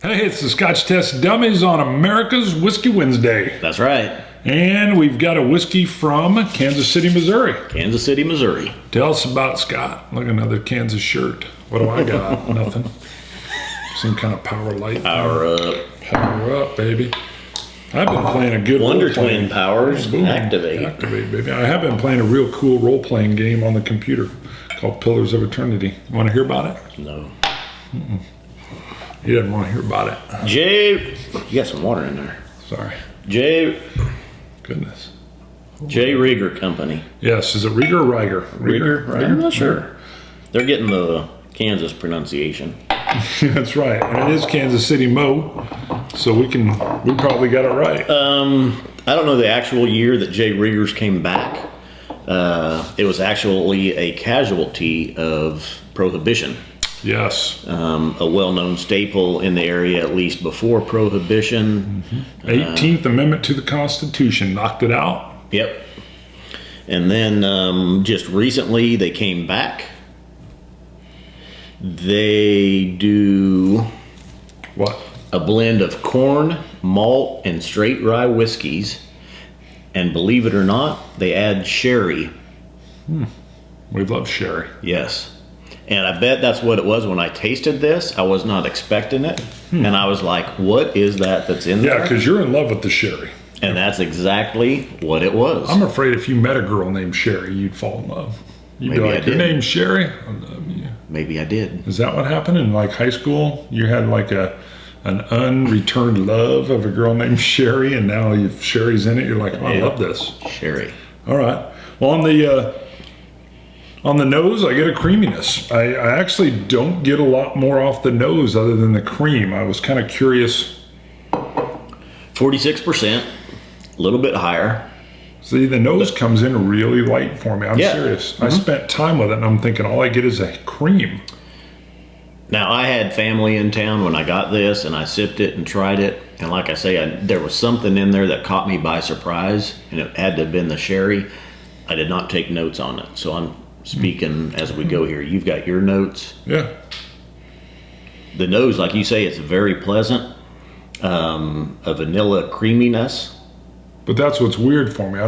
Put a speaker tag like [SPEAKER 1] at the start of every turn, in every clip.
[SPEAKER 1] Hey, it's the Scotch Test Dummies on America's Whiskey Wednesday.
[SPEAKER 2] That's right.
[SPEAKER 1] And we've got a whiskey from Kansas City, Missouri.
[SPEAKER 2] Kansas City, Missouri.
[SPEAKER 1] Tell us about it, Scott. Look, another Kansas shirt. What do I got? Nothing. Some kind of power light.
[SPEAKER 2] Power up.
[SPEAKER 1] Power up, baby. I've been playing a good
[SPEAKER 2] Wonder
[SPEAKER 1] role-playing-
[SPEAKER 2] Twin powers.
[SPEAKER 1] Boom.
[SPEAKER 2] Activate.
[SPEAKER 1] Activate, baby. I have been playing a real cool role-playing game on the computer called Pillars of Eternity. You want to hear about it?
[SPEAKER 2] No.
[SPEAKER 1] He doesn't want to hear about it.
[SPEAKER 2] Jay, you got some water in there.
[SPEAKER 1] Sorry.
[SPEAKER 2] Jay
[SPEAKER 1] Goodness.
[SPEAKER 2] Rieger Company.
[SPEAKER 1] Yes, is it Rieger or Rieger?
[SPEAKER 2] Rieger? I'm not sure. They're getting the Kansas pronunciation.
[SPEAKER 1] That's right. And it is Kansas City Mo, so we probably got it right.
[SPEAKER 2] I don't know the actual year that Jay Rieger's came back. It was actually a casualty of Prohibition.
[SPEAKER 1] Yes.
[SPEAKER 2] A well-known staple in the area, at least before Prohibition.
[SPEAKER 1] 18th Amendment to the Constitution knocked it out.
[SPEAKER 2] Yep. And then just recently they came back. They do
[SPEAKER 1] What?
[SPEAKER 2] a blend of corn, malt, and straight rye whiskeys. And believe it or not, they add sherry.
[SPEAKER 1] We love sherry.
[SPEAKER 2] Yes. And I bet that's what it was when I tasted this. I was not expecting it. And I was like, what is that that's in
[SPEAKER 1] Yeah,
[SPEAKER 2] there?
[SPEAKER 1] because you're in love with the sherry.
[SPEAKER 2] And that's exactly what it was.
[SPEAKER 1] I'm afraid if you met a girl named Sherry, you'd fall in love. You'd
[SPEAKER 2] Maybe
[SPEAKER 1] be
[SPEAKER 2] I
[SPEAKER 1] like, your
[SPEAKER 2] did.
[SPEAKER 1] name's Sherry? I love you.
[SPEAKER 2] Maybe I did.
[SPEAKER 1] Is that what happened in like high school? You had like an unreturned love of a girl named Sherry, and now if Sherry's in it, you're like, oh, I love this.
[SPEAKER 2] Sherry.
[SPEAKER 1] All right. Well, on the nose, I get a creaminess. I actually don't get a lot more off the nose other than the cream. I was kind of curious.
[SPEAKER 2] 46%. A little bit higher.
[SPEAKER 1] See, the nose comes in really light for me. I'm
[SPEAKER 2] Yeah.
[SPEAKER 1] serious. I spent time with it, and I'm thinking all I get is a cream.
[SPEAKER 2] Now, I had family in town when I got this, and I sipped it and tried it. And like I say, there was something in there that caught me by surprise, and it had to have been the sherry. I did not take notes on it, so I'm speaking as we go here. You've got your notes.
[SPEAKER 1] Yeah.
[SPEAKER 2] The nose, like you say, it's very pleasant. A vanilla creaminess.
[SPEAKER 1] But that's what's weird for me. I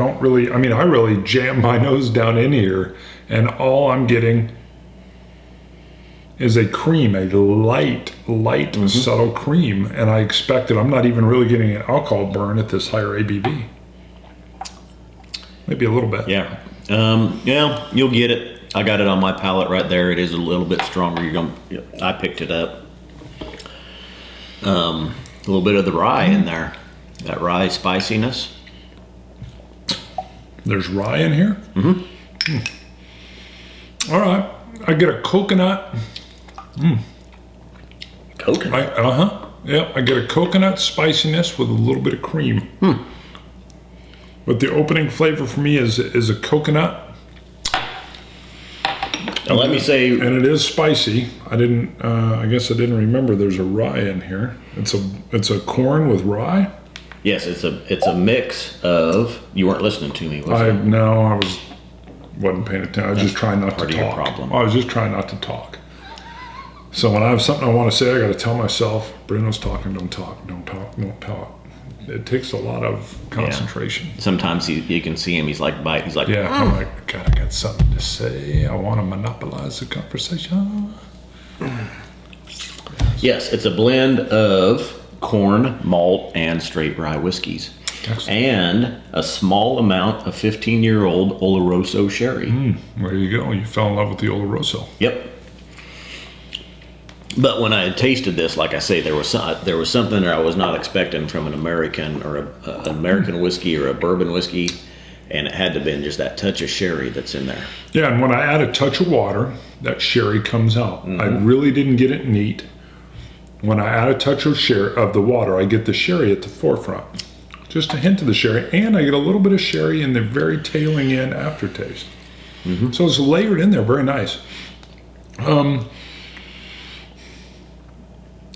[SPEAKER 1] really jam my nose down in here, and all I'm getting is a cream, a light, subtle cream. And I expected, I'm not even really getting an alcohol burn at this higher ABV. Maybe a little bit.
[SPEAKER 2] Yeah. Yeah, you'll get it. I got it on my palate right there. It is a little bit stronger. I picked it up. A little bit of the rye in there. That rye spiciness.
[SPEAKER 1] There's rye in here? All right. I get a coconut.
[SPEAKER 2] Coconut.
[SPEAKER 1] Yeah, I get a coconut spiciness with a little bit of cream. But the opening flavor for me is a coconut.
[SPEAKER 2] Now let me say,
[SPEAKER 1] And it is spicy. I guess I didn't remember there's a rye in here. It's a corn with rye.
[SPEAKER 2] yes, it's a mix of. You weren't listening to me, was you?
[SPEAKER 1] I wasn't paying attention. I was just trying not to
[SPEAKER 2] part of your
[SPEAKER 1] talk.
[SPEAKER 2] problem.
[SPEAKER 1] I was just trying not to talk. So when I have something I want to say, I got to tell myself, Bruno's talking, don't talk. It takes a lot of concentration.
[SPEAKER 2] Sometimes you can see him. He's like bite. He's like,
[SPEAKER 1] Yeah, I'm like, God, I got something to say. I want to monopolize the conversation.
[SPEAKER 2] Yes, it's a blend of corn, malt, and straight rye whiskeys.
[SPEAKER 1] Excellent.
[SPEAKER 2] And a small amount of 15-year-old Oloroso Sherry.
[SPEAKER 1] There you go. You fell in love with the Oloroso.
[SPEAKER 2] Yep. But when I had tasted this, like I say, there was something there I was not expecting from an American or an American whiskey or a bourbon whiskey, and it had to have been just that touch of sherry that's in there.
[SPEAKER 1] Yeah, and when I add a touch of water, that sherry comes out. I really didn't get it neat. When I add a touch of the water, I get the sherry at the forefront. Just a hint of the sherry, and I get a little bit of sherry in the very tailing end aftertaste. So it's layered in there, very nice.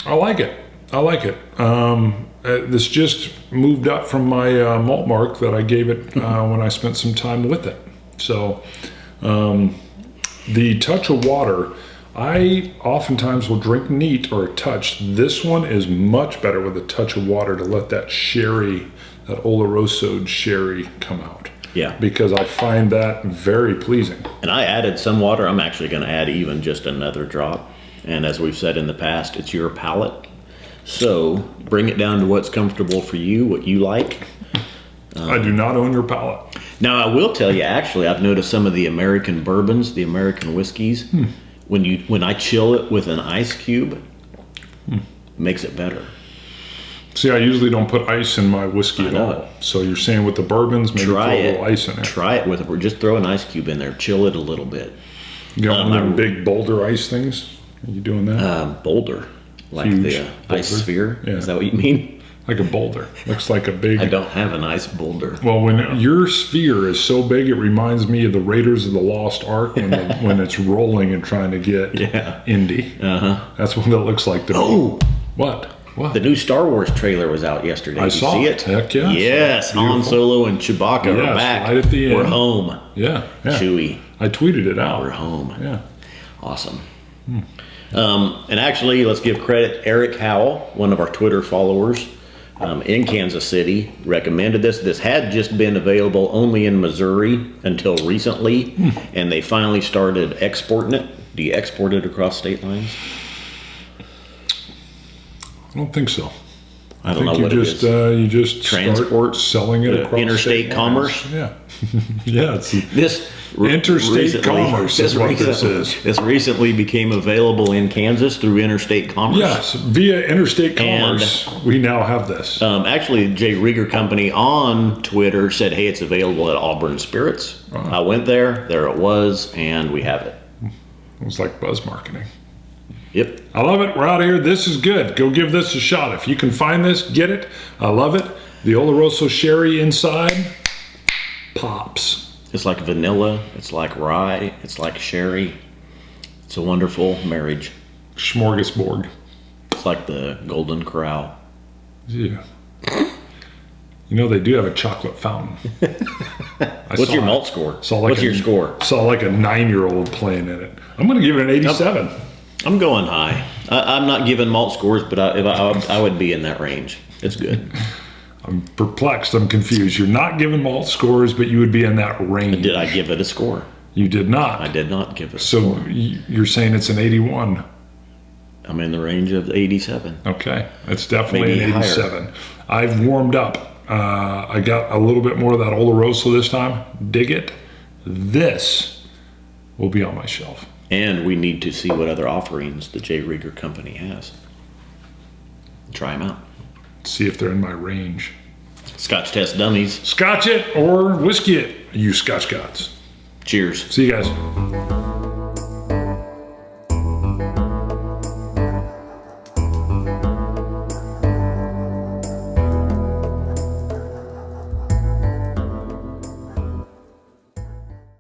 [SPEAKER 1] I like it. This just moved up from my malt mark that I gave it when I spent some time with it. So the touch of water I oftentimes will drink neat or a touch. This one is much better with a touch of water to let that sherry, that Oloroso Sherry come out.
[SPEAKER 2] Yeah.
[SPEAKER 1] Because I find that very pleasing.
[SPEAKER 2] And I added some water. I'm actually going to add even just another drop. And as we've said in the past, it's your palate. So bring it down to what's comfortable for you, what you like.
[SPEAKER 1] I do not own your palate.
[SPEAKER 2] Now, I will tell you, actually, I've noticed some of the American bourbons, the American whiskeys, when I chill it with an ice cube, makes it better.
[SPEAKER 1] See, I usually don't put ice in my whiskey at all. So you're saying with the bourbons, maybe
[SPEAKER 2] Try
[SPEAKER 1] put a
[SPEAKER 2] it.
[SPEAKER 1] little ice in it.
[SPEAKER 2] Try it with just throw an ice cube in there, chill it a little bit.
[SPEAKER 1] You got one of them big boulder ice things? Are you doing that?
[SPEAKER 2] Boulder, like
[SPEAKER 1] Huge
[SPEAKER 2] the
[SPEAKER 1] boulder.
[SPEAKER 2] ice sphere.
[SPEAKER 1] Yeah.
[SPEAKER 2] Is that what you mean?
[SPEAKER 1] Like a boulder. Looks like a big...
[SPEAKER 2] I don't have an ice boulder.
[SPEAKER 1] Well, when your sphere is so big, it reminds me of the Raiders of the Lost Ark when it's rolling and trying to get Indy. That's what it looks like to me.
[SPEAKER 2] Oh!
[SPEAKER 1] What? What?
[SPEAKER 2] The new Star Wars trailer was out yesterday.
[SPEAKER 1] I
[SPEAKER 2] Did you
[SPEAKER 1] saw
[SPEAKER 2] see
[SPEAKER 1] it.
[SPEAKER 2] it?
[SPEAKER 1] Heck yeah.
[SPEAKER 2] Yes, Han
[SPEAKER 1] Beautiful.
[SPEAKER 2] Solo and Chewbacca are
[SPEAKER 1] Yes,
[SPEAKER 2] back.
[SPEAKER 1] right at the end.
[SPEAKER 2] We're home.
[SPEAKER 1] Yeah.
[SPEAKER 2] Chewie.
[SPEAKER 1] I tweeted it out.
[SPEAKER 2] We're home.
[SPEAKER 1] Yeah.
[SPEAKER 2] Awesome. And actually, let's give credit. Eric Howell, one of our Twitter followers in Kansas City, recommended this. This had just been available only in Missouri until recently, and they finally started exporting it. Do you export it across state lines?
[SPEAKER 1] I don't think so.
[SPEAKER 2] I don't know
[SPEAKER 1] think
[SPEAKER 2] what
[SPEAKER 1] you
[SPEAKER 2] it
[SPEAKER 1] just
[SPEAKER 2] is.
[SPEAKER 1] you just
[SPEAKER 2] Transport,
[SPEAKER 1] start selling it across
[SPEAKER 2] interstate
[SPEAKER 1] state
[SPEAKER 2] commerce?
[SPEAKER 1] lines. Yeah. Yeah, it's
[SPEAKER 2] This
[SPEAKER 1] interstate commerce is what this is.
[SPEAKER 2] This recently became available in Kansas through interstate commerce.
[SPEAKER 1] Yes, via interstate commerce, we now have this.
[SPEAKER 2] Actually, the J. Rieger Company on Twitter said, hey, it's available at Auburn Spirits. I went there it was, and we have it.
[SPEAKER 1] It was like buzz marketing.
[SPEAKER 2] Yep.
[SPEAKER 1] I love it. We're out of here. This is good. Go give this a shot. If you can find this, get it. I love it. The Oloroso Sherry inside pops.
[SPEAKER 2] It's like vanilla. It's like rye. It's like sherry. It's a wonderful marriage.
[SPEAKER 1] Smorgasbord.
[SPEAKER 2] It's like the Golden Corral.
[SPEAKER 1] Yeah. You know, they do have a chocolate fountain.
[SPEAKER 2] What's your malt score? What's your score?
[SPEAKER 1] Saw like a 9-year-old playing in it. I'm going to give it an 87.
[SPEAKER 2] I'm going high. I'm not giving malt scores, but I would be in that range. It's good.
[SPEAKER 1] I'm perplexed. I'm confused. You're not giving malt scores, but you would be in that range.
[SPEAKER 2] Did I give it a score?
[SPEAKER 1] You did not.
[SPEAKER 2] I did not give it a score.
[SPEAKER 1] So you're saying it's an 81.
[SPEAKER 2] I'm in the range of 87.
[SPEAKER 1] Okay. It's definitely
[SPEAKER 2] Maybe
[SPEAKER 1] an 87. I've warmed up. I got a little bit more of that Oloroso this time. Dig it. This will be on my shelf.
[SPEAKER 2] And we need to see what other offerings the J. Rieger Company has. Try them out.
[SPEAKER 1] See if they're in my range.
[SPEAKER 2] Scotch Test Dummies.
[SPEAKER 1] Scotch it or whiskey it, you Scotch gods.
[SPEAKER 2] Cheers.
[SPEAKER 1] See you guys.